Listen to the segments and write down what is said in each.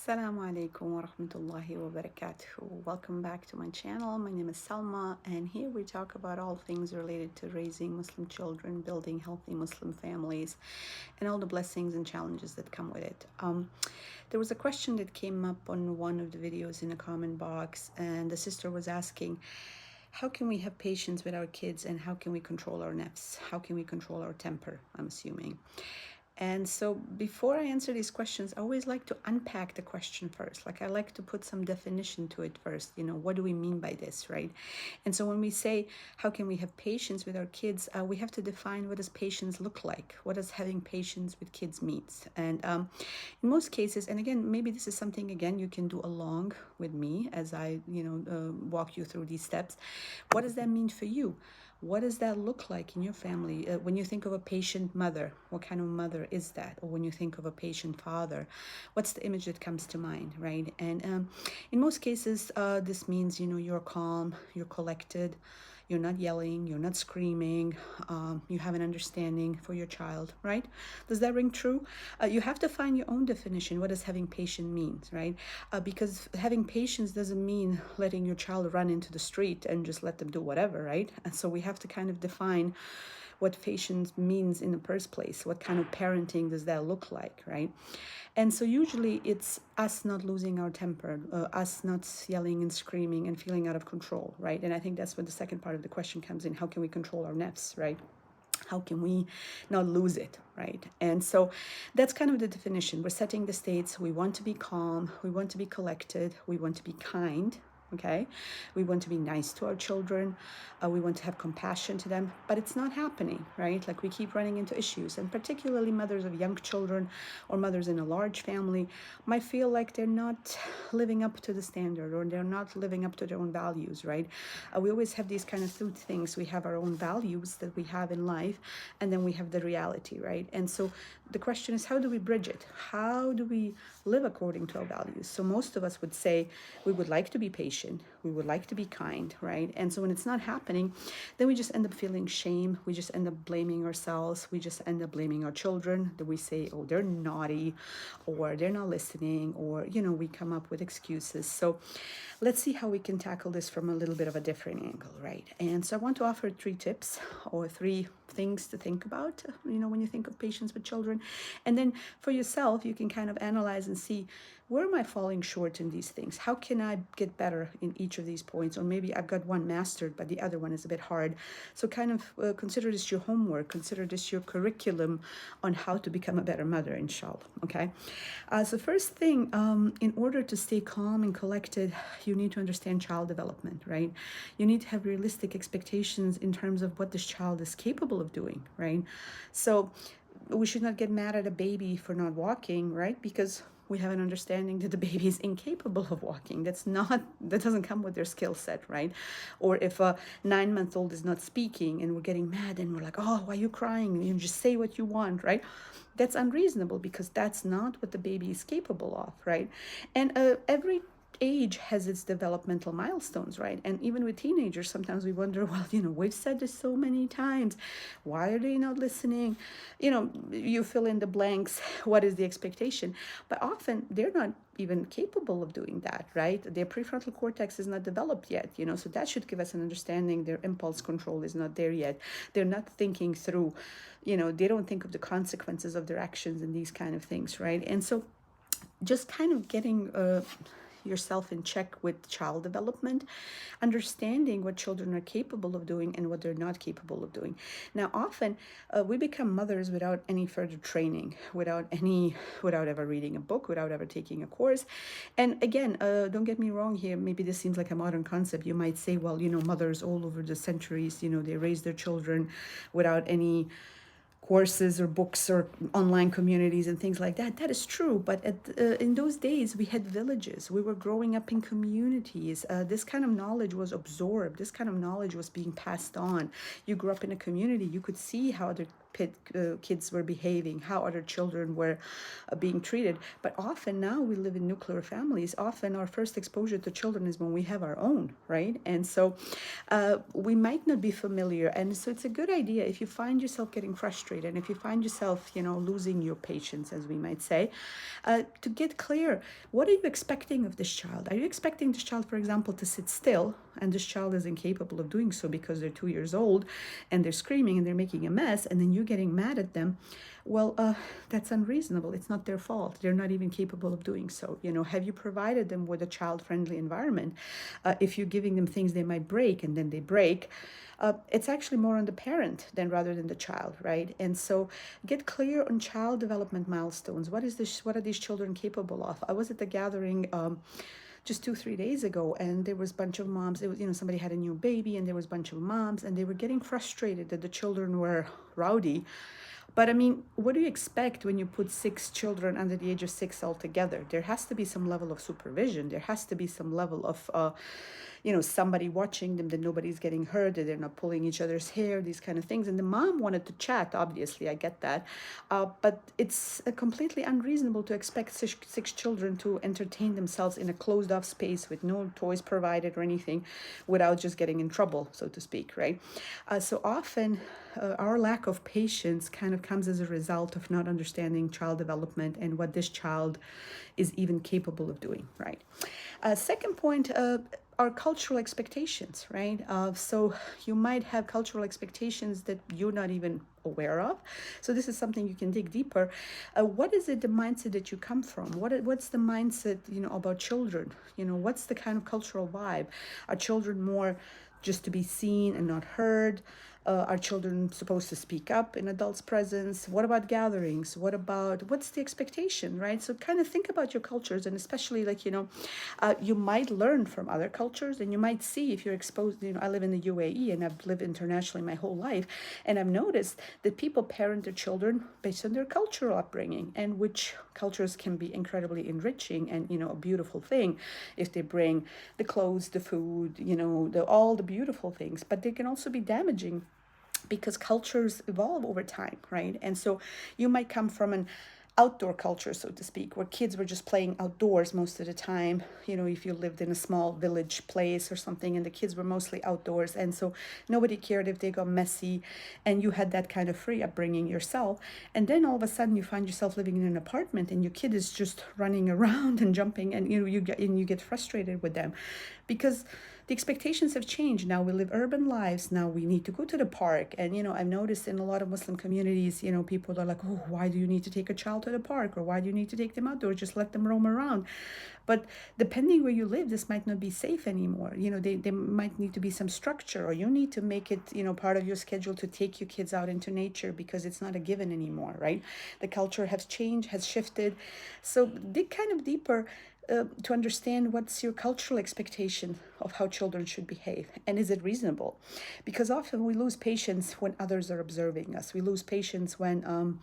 Assalamu alaikum wa rahmatullahi wa barakatuh. Welcome back to my channel. My name is Salma, and here we talk about all things related to raising Muslim children, building healthy Muslim families, and all the blessings and challenges that come with it. There was a question that came up on one of the videos in a comment box, and the sister was asking, how can we have patience with our kids, and how can we control our nafs? How can we control our temper, I'm assuming. And so before I answer these questions, I always like to unpack the question first. Like I like to put some definition to it first. What do we mean by this, right? And so when we say, how can we have patience with our kids, we have to define what does patience look like? What does having patience with kids means? And in most cases, and again, maybe this is something, again, you can do along with me as I, walk you through these steps. What does that mean for you? What does that look like in your family? When you think of a patient mother, what kind of mother is that? Or when you think of a patient father, what's the image that comes to mind, right? And in most cases, this means, you're calm, you're collected, you're not yelling, you're not screaming, you have an understanding for your child, right? Does that ring true? You have to find your own definition. What does having patience mean, right? Because having patience doesn't mean letting your child run into the street and just let them do whatever, right? And so we have to kind of define what patience means in the first place. What kind of parenting does that look like, right? And so usually it's us not losing our temper, us not yelling and screaming and feeling out of control, right? And I think that's where the second part of the question comes in. How can we control our nafs, right? How can we not lose it, right? And so that's kind of the definition. We're setting the states. We want to be calm. We want to be collected. We want to be kind. Okay, we want to be nice to our children, we want to have compassion to them, but it's not happening, right? Like we keep running into issues, and particularly mothers of young children or mothers in a large family might feel like they're not living up to the standard, or they're not living up to their own values, right? We always have these kind of two things. We have our own values that we have in life, and then we have the reality, right? And so the question is, how do we bridge it? How do we live according to our values? So most of us would say we would like to be patient, we would like to be kind, right? And so when it's not happening, then we just end up feeling shame. We just end up blaming ourselves. We just end up blaming our children. That we say, oh, they're naughty, or they're not listening, or, we come up with excuses. So let's see how we can tackle this from a little bit of a different angle, right? And so I want to offer 3 tips or 3 things to think about, when you think of patience with children. And then for yourself, you can kind of analyze and see, where am I falling short in these things? How can I get better in each of these points? Or maybe I've got one mastered, but the other one is a bit hard. So kind of consider this your homework, consider this your curriculum on how to become a better mother, inshallah, okay? So first thing, in order to stay calm and collected, you need to understand child development, right? You need to have realistic expectations in terms of what this child is capable of doing, right? So we should not get mad at a baby for not walking, right? Because we have an understanding that the baby is incapable of walking. That doesn't come with their skill set, right? Or if a 9-month-old is not speaking and we're getting mad and we're like, oh, why are you crying? You just say what you want, right? That's unreasonable, because that's not what the baby is capable of, right? And every age has its developmental milestones, right? And even with teenagers, sometimes we wonder, well, we've said this so many times. Why are they not listening? You fill in the blanks. What is the expectation? But often they're not even capable of doing that, right? Their prefrontal cortex is not developed yet, so that should give us an understanding. Their impulse control is not there yet. They're not thinking through, they don't think of the consequences of their actions and these kind of things, right? And so just kind of getting yourself in check with child development, understanding what children are capable of doing and what they're not capable of doing. Now, often we become mothers without any further training, without ever reading a book, without ever taking a course. And again, don't get me wrong here. Maybe this seems like a modern concept. You might say, well, mothers all over the centuries, they raise their children without any courses or books or online communities and things like that. That is true, but in those days we had villages. We were growing up in communities. This kind of knowledge was absorbed. This kind of knowledge was being passed on. You grew up in a community. You could see how other kids were behaving, how other children were being treated. But often now we live in nuclear families. Often our first exposure to children is when we have our own, right? And so we might not be familiar. And so it's a good idea if you find yourself getting frustrated, and if you find yourself, losing your patience, as we might say, to get clear. What are you expecting of this child? Are you expecting this child, for example, to sit still, and this child is incapable of doing so because they're 2 years old and they're screaming and they're making a mess, and then you're getting mad at them? Well, that's unreasonable. It's not their fault. They're not even capable of doing so. Have you provided them with a child-friendly environment? If you're giving them things they might break and then they break, it's actually more on the parent than rather than the child, right? And so get clear on child development milestones. What are these children capable of? I was at the gathering just 2-3 days ago, and there was a bunch of moms. It was, somebody had a new baby, and there was a bunch of moms, and they were getting frustrated that the children were rowdy. But I mean, what do you expect when you put 6 children under the age of 6 all together? There has to be some level of supervision. There has to be some level of, somebody watching them, that nobody's getting hurt, that they're not pulling each other's hair, these kind of things. And the mom wanted to chat, obviously, I get that. But it's completely unreasonable to expect six children to entertain themselves in a closed off space with no toys provided or anything without just getting in trouble, so to speak, right? So often our lack of patience kind of comes as a result of not understanding child development and what this child is even capable of doing, right? Second point, are cultural expectations, right? So you might have cultural expectations that you're not even aware of. So this is something you can dig deeper. What is it, the mindset that you come from? What's the mindset, about children? What's the kind of cultural vibe? Are children more just to be seen and not heard? Are children supposed to speak up in adults' presence? What about gatherings? What's the expectation, right? So kind of think about your cultures, and especially you might learn from other cultures, and you might see if you're exposed. I live in the UAE, and I've lived internationally my whole life, and I've noticed that people parent their children based on their cultural upbringing, and which cultures can be incredibly enriching and a beautiful thing if they bring the clothes, the food, all the beautiful things. But they can also be damaging because cultures evolve over time, right? And so you might come from an outdoor culture, so to speak, where kids were just playing outdoors most of the time. If you lived in a small village place or something, and the kids were mostly outdoors, and so nobody cared if they got messy, and you had that kind of free upbringing yourself. And then all of a sudden you find yourself living in an apartment, and your kid is just running around and jumping, and you get frustrated with them because the expectations have changed. Now we live urban lives. Now we need to go to the park. And, I've noticed in a lot of Muslim communities, people are like, oh, why do you need to take a child to the park? Or why do you need to take them outdoors? Just let them roam around. But depending where you live, this might not be safe anymore. There might need to be some structure, or you need to make it, part of your schedule to take your kids out into nature, because it's not a given anymore, right? The culture has changed, has shifted. So dig kind of deeper to understand what's your cultural expectation of how children should behave, and is it reasonable? Because often we lose patience when others are observing us. We lose patience when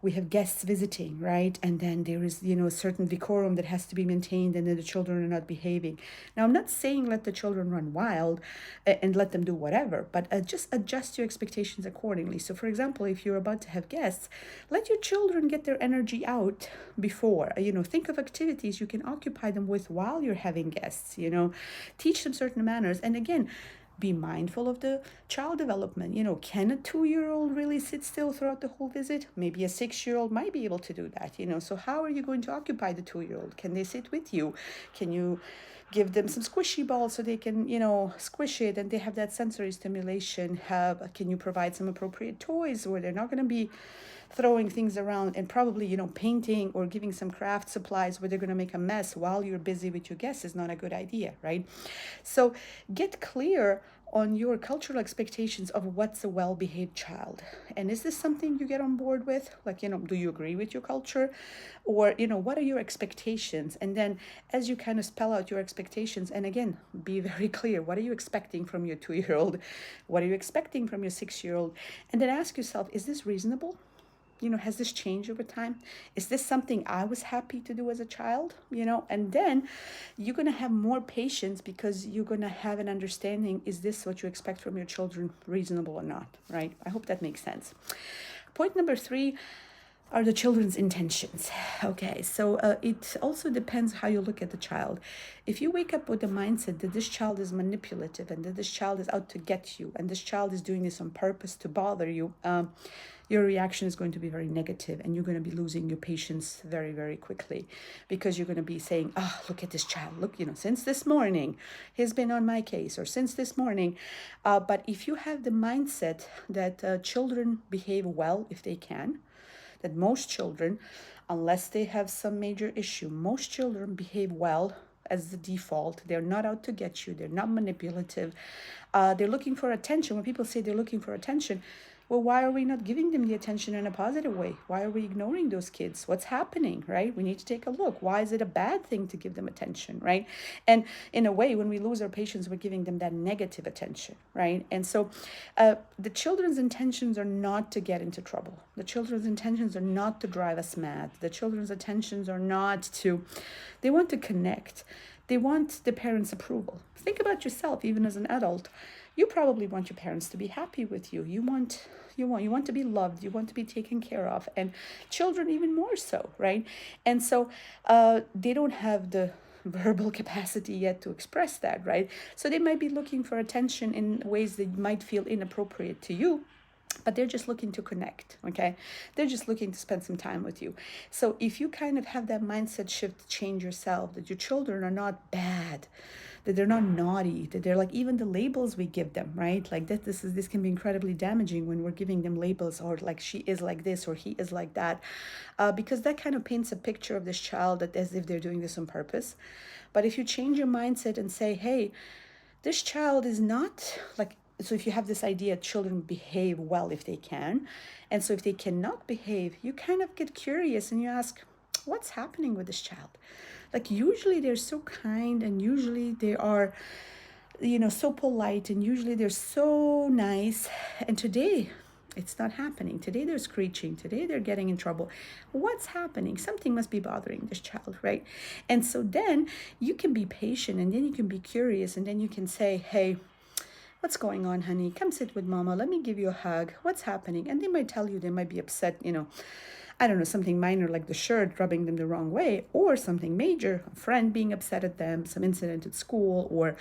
we have guests visiting, right? And then there is, a certain decorum that has to be maintained, and then the children are not behaving. Now, I'm not saying let the children run wild and let them do whatever, but just adjust your expectations accordingly. So, for example, if you're about to have guests, let your children get their energy out before. Think of activities you can occupy them with while you're having guests, teach them certain manners. And again, be mindful of the child development. Can a 2-year-old really sit still throughout the whole visit? Maybe a 6-year-old might be able to do that, So how are you going to occupy the 2-year-old? Can they sit with you? Can you give them some squishy balls so they can, squish it and they have that sensory stimulation? Can you provide some appropriate toys where they're not going to be throwing things around, and probably, painting or giving some craft supplies where they're going to make a mess while you're busy with your guests is not a good idea, right? So get clear on your cultural expectations of what's a well-behaved child. And is this something you get on board with? Do you agree with your culture? Or, what are your expectations? And then as you kind of spell out your expectations, and again, be very clear, what are you expecting from your 2-year-old? What are you expecting from your 6-year-old? And then ask yourself, is this reasonable? Has this changed over time? Is this something I was happy to do as a child? And then you're going to have more patience, because you're going to have an understanding, is this what you expect from your children reasonable or not, right? I hope that makes sense. Point number 3 are the children's intentions. Okay, so it also depends how you look at the child. If you wake up with the mindset that this child is manipulative and that this child is out to get you and this child is doing this on purpose to bother you, your reaction is going to be very negative, and you're going to be losing your patience very, very quickly, because you're going to be saying, oh, look at this child. Look, since this morning, he's been on my case, or since this morning. But if you have the mindset that children behave well if they can, that most children, unless they have some major issue, most children behave well as the default. They're not out to get you. They're not manipulative. They're looking for attention. When people say they're looking for attention, well, why are we not giving them the attention in a positive way? Why are we ignoring those kids? What's happening, right? We need to take a look. Why is it a bad thing to give them attention, right? And in a way, when we lose our patience, we're giving them that negative attention, right? And so the children's intentions are not to get into trouble. The children's intentions are not to drive us mad. The children's intentions are not to, they want to connect. They want the parents' approval. Think about yourself, even as an adult. You probably want your parents to be happy with you. You want to be loved. You want to be taken care of, and children even more so, right? And so they don't have the verbal capacity yet to express that, right? So they might be looking for attention in ways that might feel inappropriate to you, but they're just looking to connect, okay? They're just looking to spend some time with you. So if you kind of have that mindset shift to change yourself, that your children are not bad, that they're not naughty, that they're like, even the labels we give them, right? Like this can be incredibly damaging when we're giving them labels, or like she is like this or he is like that, because that kind of paints a picture of this child that as if they're doing this on purpose. But if you change your mindset and say, hey, this child is not like, so if you have this idea children behave well if they can, and so if they cannot behave, you kind of get curious and you ask, what's happening with this child? Like usually they're so kind, and usually they are, so polite, and usually they're so nice, and today it's not happening. Today they're screeching. Today they're getting in trouble. What's happening? Something must be bothering this child, right? And so then you can be patient, and then you can be curious, and then you can say, hey, what's going on, honey? Come sit with mama. Let me give you a hug. What's happening? And they might tell you, they might be upset, I don't know, something minor like the shirt rubbing them the wrong way, or something major, a friend being upset at them, some incident at school, or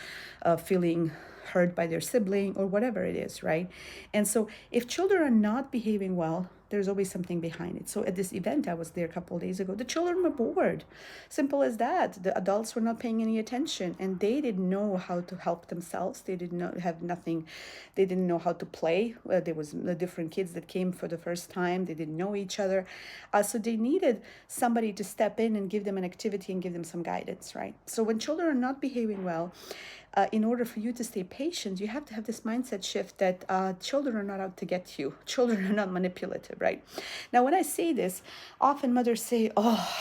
feeling hurt by their sibling, or whatever it is, right? And so if children are not behaving well, there's always something behind it. So at this event, I was there a couple of days ago, the children were bored. Simple as that. The adults were not paying any attention, and they didn't know how to help themselves. They did not have nothing. They didn't know how to play. There was different kids that came for the first time. They didn't know each other. So they needed somebody to step in and give them an activity and give them some guidance, right? So when children are not behaving well, in order for you to stay patient, you have to have this mindset shift that children are not out to get you. Children are not manipulative, right? Now, when I say this, often mothers say, oh,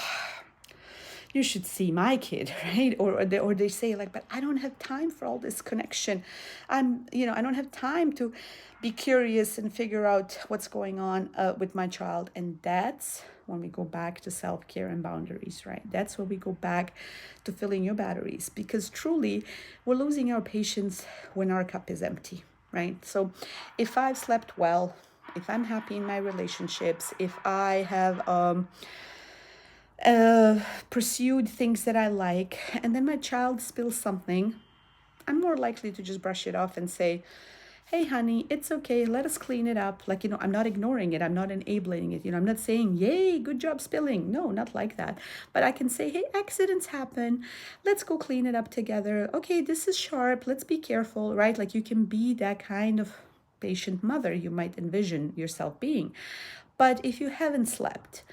you should see my kid, right? Or they say like, but I don't have time for all this connection. I don't have time to be curious and figure out what's going on with my child. And that's when we go back to self-care and boundaries, right? That's when we go back to filling your batteries, because truly we're losing our patience when our cup is empty, right? So if I've slept well, if I'm happy in my relationships, if I have pursued things that I like, and then my child spills something, I'm more likely to just brush it off and say, hey, honey, it's okay. Let us clean it up. Like, I'm not ignoring it. I'm not enabling it. I'm not saying, yay, good job spilling. No, not like that. But I can say, hey, accidents happen. Let's go clean it up together. Okay, this is sharp. Let's be careful, right? Like you can be that kind of patient mother you might envision yourself being. But if you haven't slept,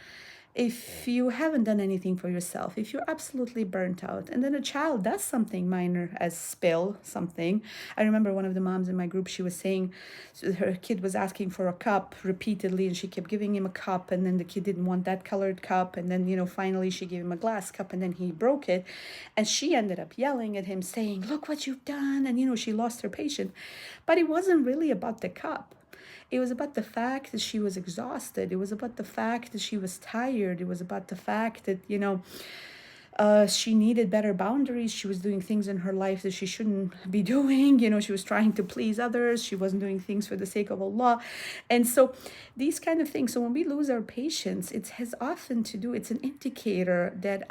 if you haven't done anything for yourself, if you're absolutely burnt out, and then a child does something minor as spill something. I remember one of the moms in my group, she was saying her kid was asking for a cup repeatedly, and she kept giving him a cup, and then the kid didn't want that colored cup, and then finally she gave him a glass cup, and then he broke it, and she ended up yelling at him saying, look what you've done, and she lost her patience. But it wasn't really about the cup. It was about the fact that she was exhausted. It was about the fact that she was tired. It was about the fact that, She needed better boundaries. She was doing things in her life that she shouldn't be doing. She was trying to please others. She wasn't doing things for the sake of Allah. And so these kind of things. So when we lose our patience, it has often to do, it's an indicator that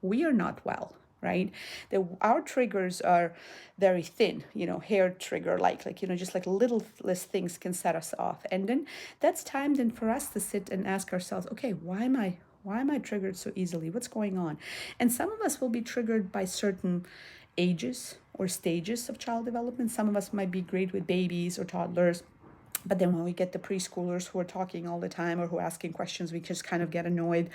we are not well, right? That our triggers are very thin, hair trigger like just like little less things can set us off. And then that's time then for us to sit and ask ourselves, okay, why am I triggered so easily? What's going on? And some of us will be triggered by certain ages or stages of child development. Some of us might be great with babies or toddlers. But then when we get the preschoolers who are talking all the time or who are asking questions, we just kind of get annoyed.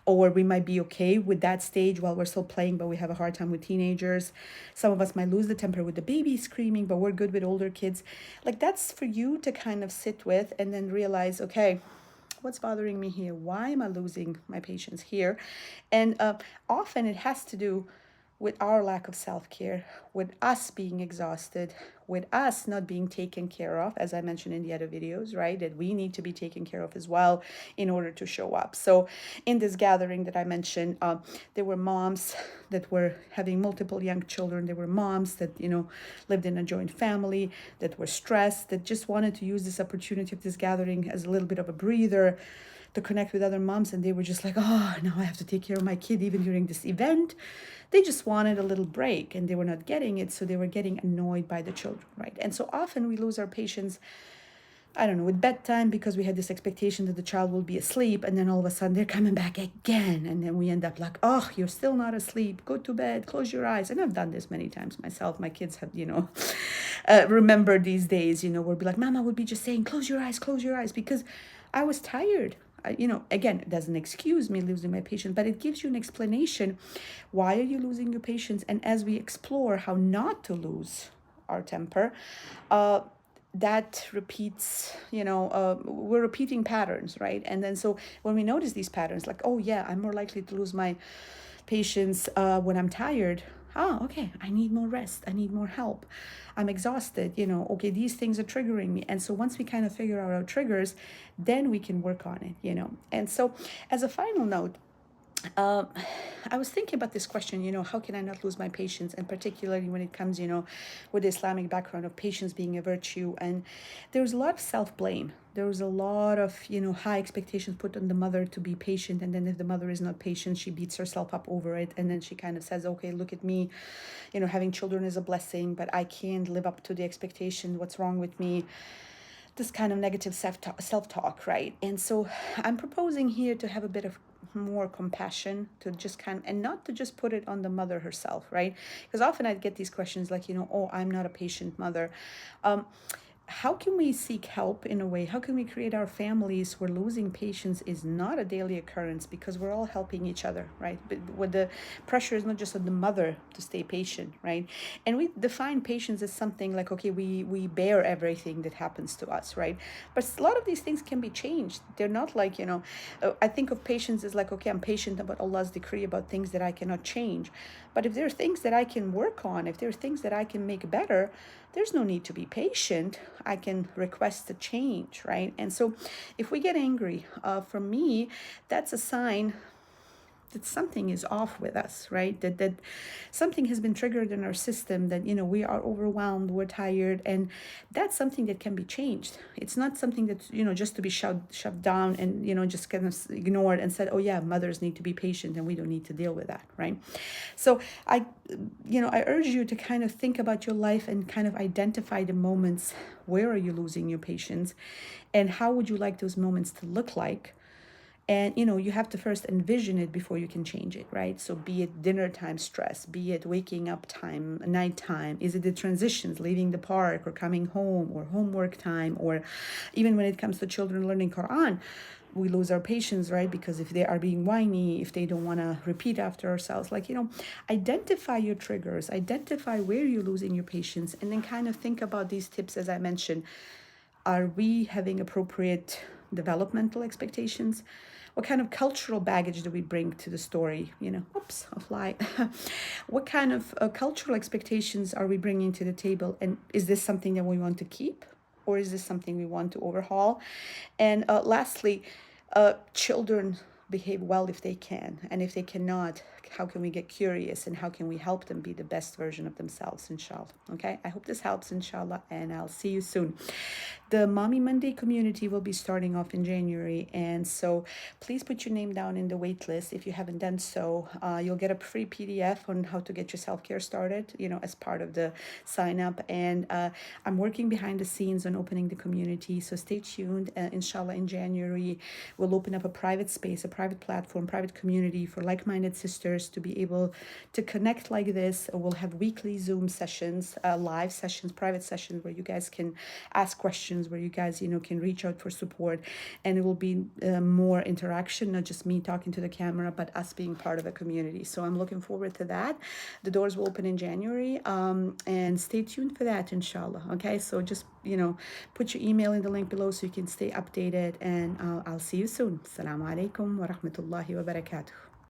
Or we might be okay with that stage while we're still playing, but we have a hard time with teenagers. Some of us might lose the temper with the baby screaming, but we're good with older kids. Like, that's for you to kind of sit with and then realize, okay, what's bothering me here? Why am I losing my patience here? And often it has to do with our lack of self-care, with us being exhausted, with us not being taken care of, as I mentioned in the other videos, right? That we need to be taken care of as well in order to show up. So in this gathering that I mentioned, there were moms that were having multiple young children. There were moms that, lived in a joint family, that were stressed, that just wanted to use this opportunity of this gathering as a little bit of a breather to connect with other moms. And they were just like, oh, now I have to take care of my kid even during this event. They just wanted a little break and they were not getting it. So they were getting annoyed by the children, right? And so often we lose our patience, I don't know, with bedtime, because we had this expectation that the child will be asleep, and then all of a sudden they're coming back again. And then we end up like, oh, you're still not asleep. Go to bed, close your eyes. And I've done this many times myself. My kids have, remember these days, we'll be like, Mama would be just saying, close your eyes, because I was tired. Again, it doesn't excuse me losing my patience, but it gives you an explanation. Why are you losing your patience? And as we explore how not to lose our temper, that repeats, we're repeating patterns, right? And then so when we notice these patterns, like, oh yeah, I'm more likely to lose my patience when I'm tired. Oh, okay, I need more rest. I need more help. I'm exhausted. Okay, these things are triggering me. And so once we kind of figure out our triggers, then we can work on it, And so as a final note, I was thinking about this question, how can I not lose my patience? And particularly when it comes, with the Islamic background of patience being a virtue. And there was a lot of self-blame. There was a lot of, high expectations put on the mother to be patient. And then if the mother is not patient, she beats herself up over it. And then she kind of says, okay, look at me, having children is a blessing, but I can't live up to the expectation. What's wrong with me? This kind of negative self-talk, right? And so I'm proposing here to have a bit of more compassion, to just and not to just put it on the mother herself, right? Because often I get these questions like, oh, I'm not a patient mother. How can we seek help in a way? How can we create our families where losing patience is not a daily occurrence, because we're all helping each other, right? But where the pressure is not just on the mother to stay patient, right? And we define patience as something like, okay, we bear everything that happens to us, right? But a lot of these things can be changed. They're not like, I think of patience as like, okay, I'm patient about Allah's decree about things that I cannot change. But if there are things that I can work on, if there are things that I can make better, there's no need to be patient. I can request a change, right? And so if we get angry, for me, that's a sign that something is off with us, right? That something has been triggered in our system, that, we are overwhelmed, we're tired, and that's something that can be changed. It's not something that's, just to be shoved down and, just kind of ignored and said, oh yeah, mothers need to be patient and we don't need to deal with that, right? So I urge you to kind of think about your life and kind of identify the moments where are you losing your patience, and how would you like those moments to look like. And, you have to first envision it before you can change it, right? So be it dinner time stress, be it waking up time, nighttime, is it the transitions, leaving the park or coming home, or homework time, or even when it comes to children learning Quran, we lose our patience, right? Because if they are being whiny, if they don't want to repeat after ourselves, identify your triggers, identify where you're losing your patience, and then kind of think about these tips as I mentioned. Are we having appropriate developmental expectations? What kind of cultural baggage do we bring to the story? Oops, a fly. What kind of cultural expectations are we bringing to the table? And is this something that we want to keep? Or is this something we want to overhaul? And lastly, children behave well if they can, and if they cannot, how can we get curious and how can we help them be the best version of themselves, inshallah. Okay, I hope this helps, inshallah, and I'll see you soon. The Mommy Monday community will be starting off in January, and so please put your name down in the wait list if you haven't done so. You'll get a free PDF on how to get your self-care started, as part of the sign up. And I'm working behind the scenes on opening the community, so stay tuned. Inshallah, in January, we'll open up a private space, a private platform, private community for like-minded sisters to be able to connect like this. We'll have weekly Zoom sessions, live sessions, private sessions where you guys can ask questions, where you guys, can reach out for support, and it will be more interaction, not just me talking to the camera, but us being part of a community. So I'm looking forward to that. The doors will open in January, and stay tuned for that, inshallah. Okay, so just, put your email in the link below so you can stay updated, and I'll see you soon. Assalamu alaikum wa rahmatullahi wa barakatuh.